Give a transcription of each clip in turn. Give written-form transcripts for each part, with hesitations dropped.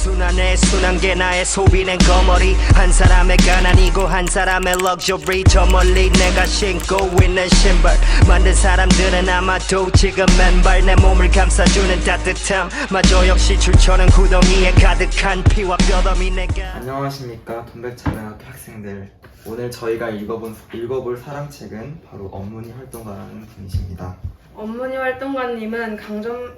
순환의 순환계 나의 소비는 거머리 한 사람의 가난이고 한 사람의 럭셔리 저 멀리 내가 신고 있는 신발 만든 사람들은 아마도 지금 맨발 내 몸을 감싸주는 따뜻함 마저 역시 출처는 구덩이에 가득한 피와 뼈더미 내가 안녕하십니까 동백초등학교 학생들. 오늘 저희가 읽어볼 사랑책은 바로 엄문이 활동가라는 분이십니다. 엄문이 활동가님은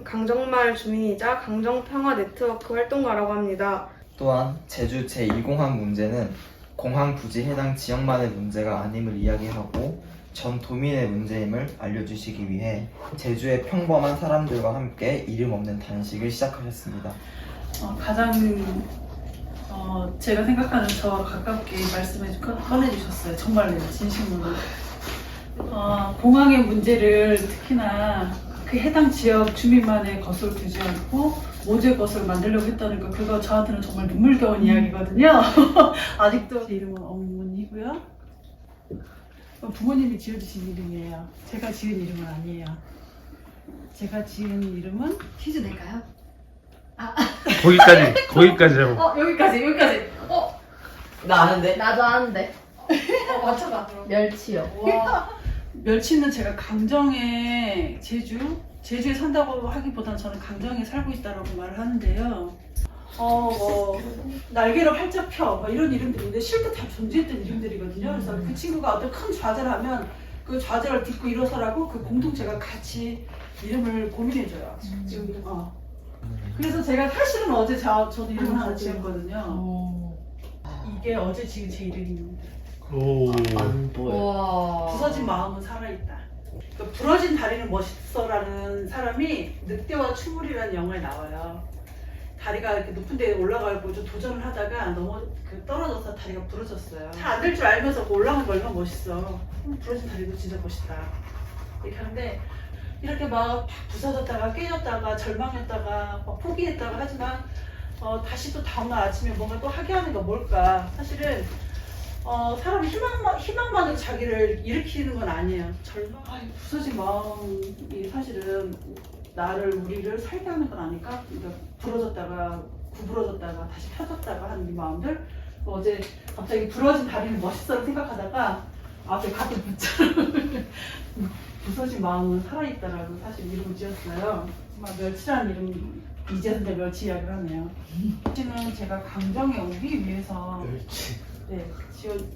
강정마을 주민이자 강정평화네트워크 활동가라고 합니다. 또한 제주 제2공항 문제는 공항 부지 해당 지역만의 문제가 아님을 이야기하고 전 도민의 문제임을 알려주시기 위해 제주의 평범한 사람들과 함께 이름 없는 단식을 시작하셨습니다. 가장 제가 생각하는 저와 가깝게 꺼내주셨어요. 정말로 진심으로. 공항의 문제를 특히나 그 해당 지역 주민만의 것을 두지 않고 모두의 것을 만들려고 했다는 거, 그거 저한테는 정말 눈물겨운 이야기거든요. 아직도 제 이름은 엄문이고요. 부모님이 지어주신 이름이에요. 제가 지은 이름은 아니에요. 제가 지은 이름은 퀴즈 낼까요? 거기까지 하고. 여기까지. 나 아는데? 나도 아는데. 맞춰봐. 그럼. 멸치요. 와, 멸치는 제가 강정에 제주에 산다고 하기보다는 저는 강정에 살고 있다라고 말을 하는데요. 날개를 활짝 펴, 막 이런 이름들인데 실제 다 존재했던 이름들이거든요. 그래서 그 친구가 어떤 큰 좌절을 하면 그 좌절을 딛고 일어서라고 그 공동체가 같이 이름을 고민해줘요. 그래서 제가 사실은 어제 저도 이름을 하나 지었거든요. 이게 어제 지은 제 이름입니다. 오. 안 보여. 와. 부서진 마음은 살아있다. 그러니까 부러진 다리는 멋있어라는 사람이 늑대와 추물이라는 영화에 나와요. 다리가 이렇게 높은 데에 올라가고 좀 도전을 하다가 떨어져서 다리가 부러졌어요. 잘 안 될 줄 알면서 올라간 거 얼마나 멋있어. 부러진 다리도 진짜 멋있다. 이렇게 하는데 이렇게 막 부서졌다가 깨졌다가 절망했다가 막 포기했다가 하지만 다시 또 다음날 아침에 뭔가 또 하게 하는 거 뭘까? 사실은 사람이 희망만으로 자기를 일으키는 건 아니에요. 부서진 마음이 사실은 우리를 살게 하는 건 아닐까? 그러니까 부러졌다가 구부러졌다가 다시 펴졌다가 하는 이 마음들. 어제 갑자기 부러진 다리는 멋있어를 생각하다가 앞에 같은 붙자를 부서진 마음은 살아있다라고 사실 이름을 지었어요. 멸치라는 이름, 이제는 멸치 이야기를 하네요. 멸치는 제가 강정에 오기 위해서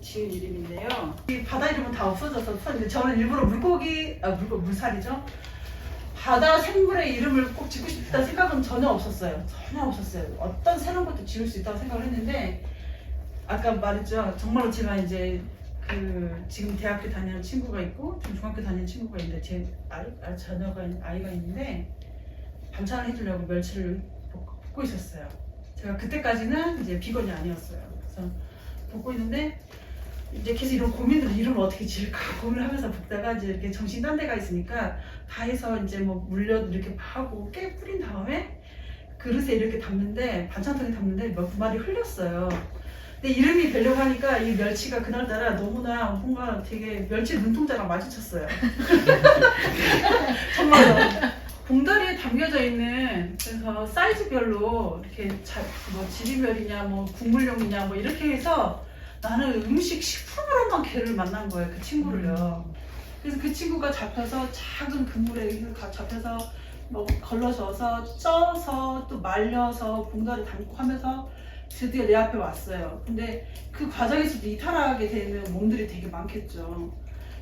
지은 이름인데요. 이 바다 이름은 다 없어져서 저는 일부러 물살이죠. 바다 생물의 이름을 꼭 짓고 싶다는 생각은 전혀 없었어요. 어떤 새로운 것도 지을 수 있다고 생각을 했는데 아까 말했죠. 정말로 제가 이제 지금 대학교 다니는 친구가 있고 중학교 다니는 친구가 있는데 제 아이가 있는데 반찬을 해주려고 멸치를 볶고 있었어요. 제가 그때까지는 이제 비건이 아니었어요. 그래서 볶고 있는데 이제 계속 이런 고민을 이름을 어떻게 지을까 고민을 하면서 볶다가 이제 이렇게 정신이 딴 데가 있으니까 다 해서 이제 뭐 물엿 이렇게 하고 깨 뿌린 다음에 그릇에 이렇게 담는데 반찬통에 담는데 몇 마리 흘렸어요. 근데 이름이 되려고 하니까 이 멸치가 그날따라 너무나 뭔가 되게 멸치 눈동자랑 마주쳤어요. 정말로. 봉다리에 담겨져 있는 그래서 사이즈별로 이렇게 뭐 지리멸이냐 뭐 국물용이냐 뭐 이렇게 해서 나는 음식 식품으로만 걔를 만난 거예요. 그 친구를요. 그래서 그 친구가 잡혀서 작은 그물에 잡혀서 뭐 걸러져서 쪄서 또 말려서 봉다리 담고 하면서 드디어 내 앞에 왔어요. 근데 그 과정에서도 이탈하게 되는 몸들이 되게 많겠죠.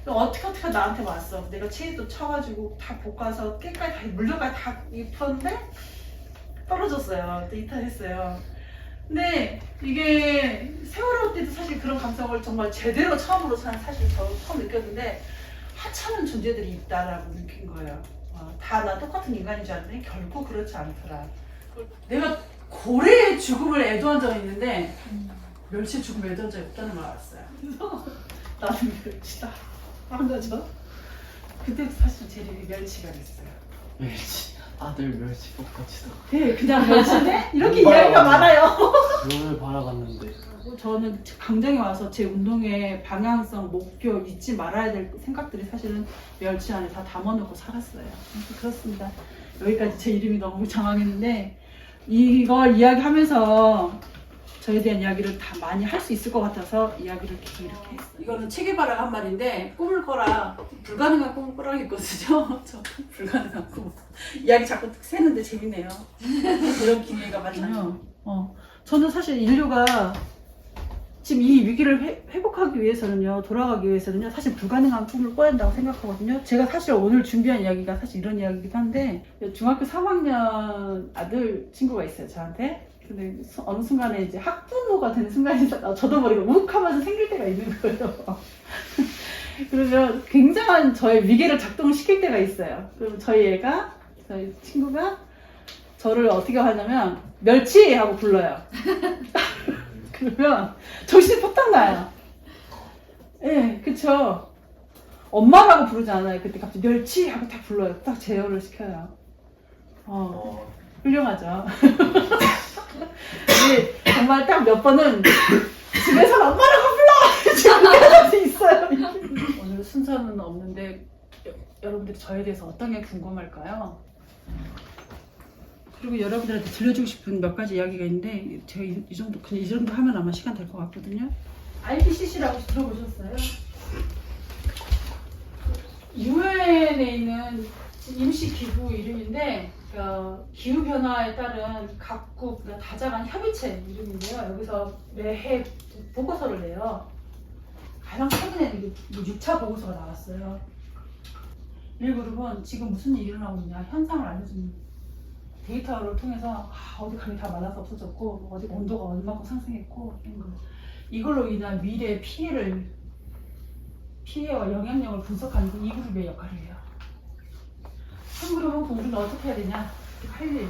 어떻게 나한테 왔어. 내가 체에도 쳐가지고 다 볶아서 깨까지 다 물려까지 다 입혔는데 떨어졌어요. 또 이탈했어요. 근데 이게 세월호 때도 사실 그런 감성을 정말 제대로 처음으로 사실 저 처음 느꼈는데 하찮은 존재들이 있다라고 느낀 거예요. 다 나 똑같은 인간인 줄 알았더니 결코 그렇지 않더라. 내가 고래의 죽음을 애도한 적이 있는데 멸치의 죽음을 애도한 적이 없다는 걸 알았어요. 그래서 나는 멸치다 한 거죠. 그때부터 사실 제 이름이 멸치가 됐어요. 멸치 아들 멸치 똑같이 네, 그냥 멸치네? 이렇게 이야기가 많아요. 뭘 바라봤는데 저는 강정에 와서 제 운동의 방향성, 목표, 잊지 말아야 될 생각들이 사실은 멸치 안에 다 담아놓고 살았어요. 그래서 그렇습니다. 여기까지 제 이름이 너무 장황했는데 이걸 이야기하면서 저에 대한 이야기를 다 많이 할 수 있을 것 같아서 이야기를 계속 이렇게 했어요. 이거는 체게바라가 한 말인데 꿈을 꿔라. 불가능한 꿈을 꿔라 했거든요. 저 불가능한 꿈. 이야기 자꾸 새는데 재밌네요. 이런 기회가 많나요? 저는 사실 인류가 지금 이 위기를 회복하기 위해서는요, 돌아가기 위해서는요, 사실 불가능한 꿈을 꿔야 한다고 생각하거든요. 제가 사실 오늘 준비한 이야기가 사실 이런 이야기이기도 한데, 중학교 3학년 아들 친구가 있어요, 저한테. 근데 어느 순간에 이제 학부모가 되는 순간이 저도 모르게 욱하면서 생길 때가 있는 거예요. 그러면 굉장한 저의 위계를 작동을 시킬 때가 있어요. 그럼 저희 친구가 저를 어떻게 하냐면 멸치! 하고 불러요. 그러면 정신이 팍딱 나요. 예, 그쵸. 엄마라고 부르지 않아요. 그때 갑자기 멸치! 하고 딱 불러요. 딱 제어를 시켜요. 훌륭하죠. 근데 정말 딱 몇 번은 집에서 엄마라고 불러! 지금 그럴 수 있어요. 오늘 순서는 없는데 여러분들이 저에 대해서 어떤 게 궁금할까요? 그리고 여러분들한테 들려주고 싶은 몇 가지 이야기가 있는데 제가 이 정도 하면 아마 시간 될 것 같거든요. IPCC라고 혹시 들어보셨어요? 유엔에 있는 임시기구 이름인데 기후변화에 따른 각국 다자간 협의체 이름인데요. 여기서 매해 보고서를 내요. 가장 최근에 6차 보고서가 나왔어요. 1그룹은 지금 무슨 일이 일어나고 있냐 현상을 알려주는 데이터를 통해서 어디 강이 다 말라서 없어졌고 어디 온도가 얼마큼 상승했고 이걸로 인한 미래 피해와 영향력을 분석하는 게 2그룹의 역할이에요. 3그룹은 우리는 어떻게 해야 되냐 할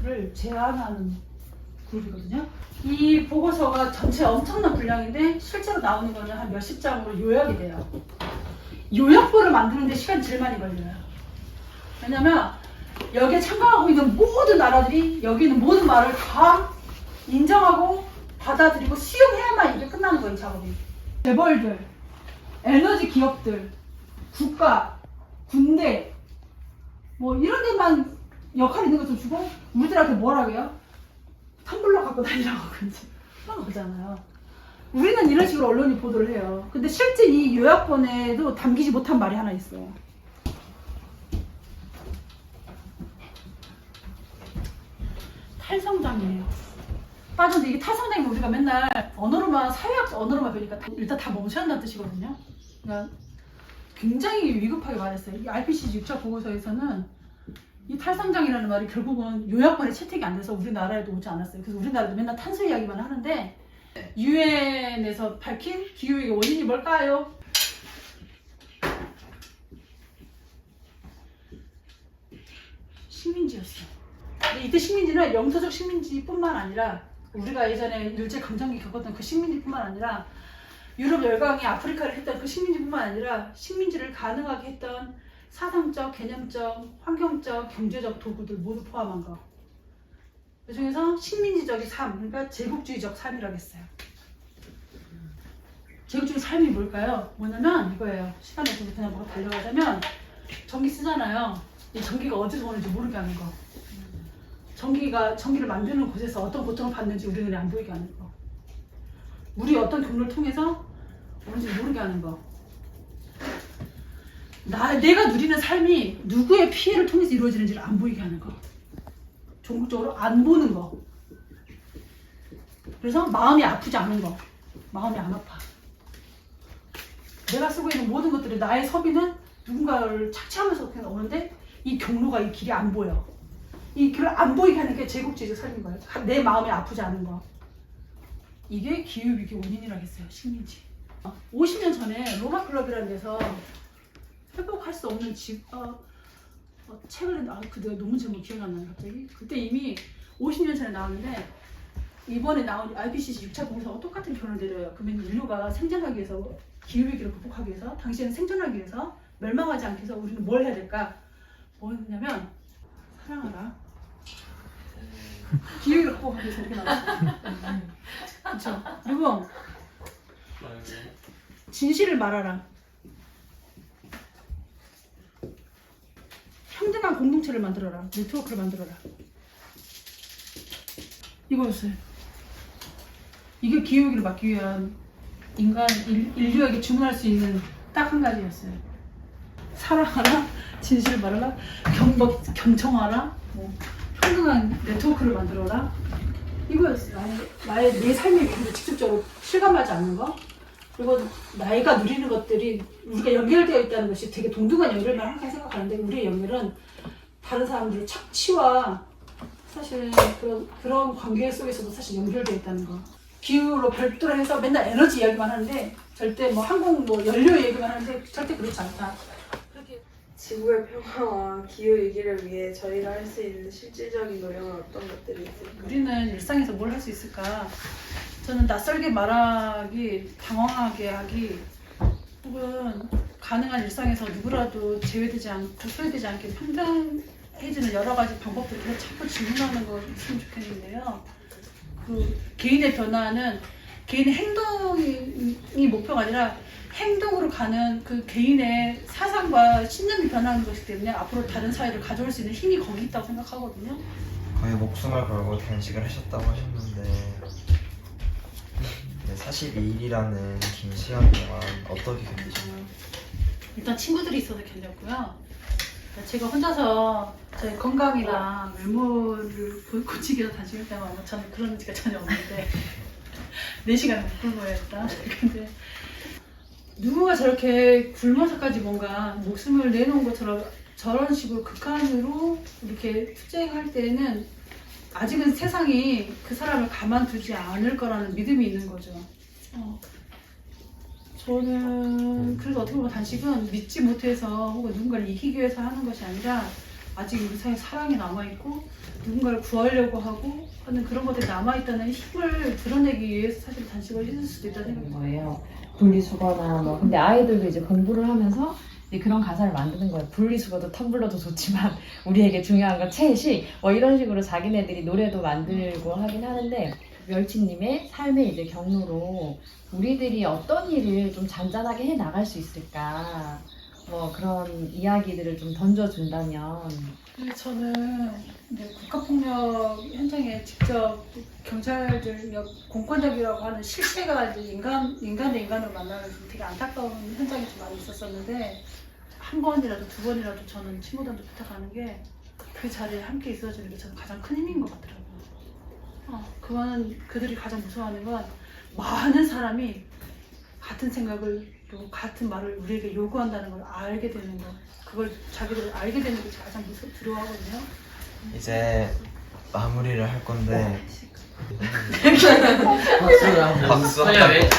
일을 제안하는 그룹이거든요. 이 보고서가 전체 엄청난 분량인데 실제로 나오는 거는 한 몇십 장으로 요약이 돼요. 요약본을 만드는데 시간이 제일 많이 걸려요. 왜냐면 여기에 참가하고 있는 모든 나라들이 여기 있는 모든 말을 다 인정하고 받아들이고 수용해야만 이게 끝나는 거예요, 작업이. 재벌들, 에너지 기업들, 국가, 군대 뭐 이런 데만 역할 있는 것좀 주고 우리들한테 뭐라고 해요? 텀블러 갖고 다니라고 그런 거잖아요. 우리는 이런 식으로 언론이 보도를 해요. 근데 실제 이 요약본에도 담기지 못한 말이 하나 있어요. 탈성장이에요. 빠졌는데 이게 탈성장이면 우리가 맨날 사회학 언어로만 배우니까 일단 다 멈춰야 한다는 뜻이거든요. 그러니까 굉장히 위급하게 말했어요. 이 IPCC 6차 보고서에서는 이 탈성장이라는 말이 결국은 요약본에 채택이 안 돼서 우리나라에도 오지 않았어요. 그래서 우리나라도 맨날 탄소 이야기만 하는데 유엔에서 밝힌 기후위기 원인이 뭘까요? 식민지였어요. 근데 이때 식민지는 영토적 식민지뿐만 아니라 우리가 예전에 일제강점기 겪었던 그 식민지뿐만 아니라 유럽 열강이 아프리카를 했던 그 식민지뿐만 아니라 식민지를 가능하게 했던 사상적, 개념적, 환경적, 경제적 도구들 모두 포함한 거. 그 중에서 식민지적인 삶, 그러니까 제국주의적 삶이라고 했어요. 제국주의 삶이 뭘까요? 뭐냐면 이거예요. 시간에 좀 그냥 뭐가 달려가자면 전기 쓰잖아요. 이 전기가 어디서 오는지 모르게 하는 거. 전기를 만드는 곳에서 어떤 고통을 받는지 우리 눈에 안 보이게 하는 거. 물이 어떤 경로를 통해서 오는지 모르게 하는 거. 내가 누리는 삶이 누구의 피해를 통해서 이루어지는지를 안 보이게 하는 거. 종국적으로 안 보는 거. 그래서 마음이 아프지 않은 거. 마음이 안 아파. 내가 쓰고 있는 모든 것들이 나의 서비는 누군가를 착취하면서 그냥 오는데 이 경로가 이 길이 안 보여. 이 길을 안 보이게 하는 게 제국주의적 삶인 거예요. 내 마음이 아프지 않은 거. 이게 기후위기 원인이라고 했어요. 식민지. 50년 전에 로마 클럽이라는 데서 회복할 수 없는 책을 했는데 내가 논문 제목 기억이 안 나네 갑자기. 그때 이미 50년 전에 나왔는데 이번에 나온 IPCC 6차 보고서가 똑같은 결론을 내려요. 그러면 인류가 생존하기 위해서 기후위기를 극복하기 위해서 당시에는 생존하기 위해서 멸망하지 않기 위해서 우리는 뭘 해야 될까? 뭐였냐면 사랑하라. 기후위기를 극복하기 위해서 이렇게 나왔어요. 그렇죠. 그리고 진실을 말하라. 평등한 공동체를 만들어라. 네트워크를 만들어라. 이거였어요. 이게 기후위기를 막기 위한 인류에게 주문할 수 있는 딱 한 가지였어요. 사랑하라, 진실을 말하라, 경청하라, 뭐 평등한 네트워크를 만들어라. 이거였어요. 내 삶의 위기를 직접적으로 실감하지 않는 거. 그리고 나이가 누리는 것들이 우리가 연결되어 있다는 것이 되게 동등한 연결만 항상 생각하는데 우리의 연결은 다른 사람들의 착취와 사실 그런 관계 속에서도 사실 연결되어 있다는 거. 기후로 별도로 해서 맨날 에너지 이야기만 하는데 절대 뭐 항공 뭐 연료 얘기만 하는데 절대 그렇지 않다. 그렇게 지구의 평화와 기후 위기를 위해 저희가 할 수 있는 실질적인 노력은 어떤 것들이 있을까요? 우리는 일상에서 뭘 할 수 있을까? 저는 낯설게 말하기, 당황하게 하기, 혹은 가능한 일상에서 누구라도 제외되지 않고 소외되지 않게 평등해지는 여러 가지 방법들을 계속 자꾸 질문하는 거 있으면 좋겠는데요. 그 개인의 변화는 개인의 행동이 목표가 아니라 행동으로 가는 그 개인의 사상과 신념이 변하는 것이기 때문에 앞으로 다른 사회를 가져올 수 있는 힘이 거기 있다고 생각하거든요. 거의 목숨을 걸고 단식을 하셨다고 하셨는데 42일이라는 긴 시간 동안 어떻게 견디셨나요? 일단 친구들이 있어서 견뎠고요. 제가 혼자서 제 건강이나 외모를 고치기 위해서 단식할 때만 아마 저는 그런 의지가 전혀 없는데 4시간 못 굶어야 했다. 근데 누군가 저렇게 굶어서까지 뭔가 목숨을 내놓은 것처럼 저런 식으로 극한으로 이렇게 투쟁할 때는 아직은 세상이 그 사람을 가만두지 않을 거라는 믿음이 있는 거죠. 저는 그래서 어떻게 보면 단식은 믿지 못해서 혹은 누군가를 이기기 위해서 하는 것이 아니라 아직 우리 사이에 사랑이 남아있고 누군가를 구하려고 하고 하는 그런 것들이 남아있다는 힘을 드러내기 위해서 사실 단식을 했을 수도 있다는 생각이 거예요. 분리수거나 뭐 근데 아이들도 이제 공부를 하면서 이제 그런 가사를 만드는 거예요. 분리수거도 텀블러도 좋지만 우리에게 중요한 건 채식 뭐 이런 식으로 자기네들이 노래도 만들고 하긴 하는데 멸치님의 삶의 이제 경로로 우리들이 어떤 일을 좀 잔잔하게 해 나갈 수 있을까 뭐 그런 이야기들을 좀 던져준다면. 근데 저는 이제 국가폭력 현장에 직접 경찰들 공권력이라고 하는 실체가 이제 인간 대 인간으로 만나는 되게 안타까운 현장이 좀 많이 있었었는데 한 번이라도 두 번이라도 저는 친구들한테 부탁하는 게 그 자리에 함께 있어주는 게 저는 가장 큰 힘인 것 같더라고요. 그거는 그들이 가장 무서워하는 건 많은 사람이 같은 생각을 또 같은 말을 우리에게 요구한다는 걸 알게 되는 거. 그걸 자기들 알게 되는 게 가장 두려워하거든요. 이제 마무리를 할 건데 박수를 한번. 박수 아니야, 왜?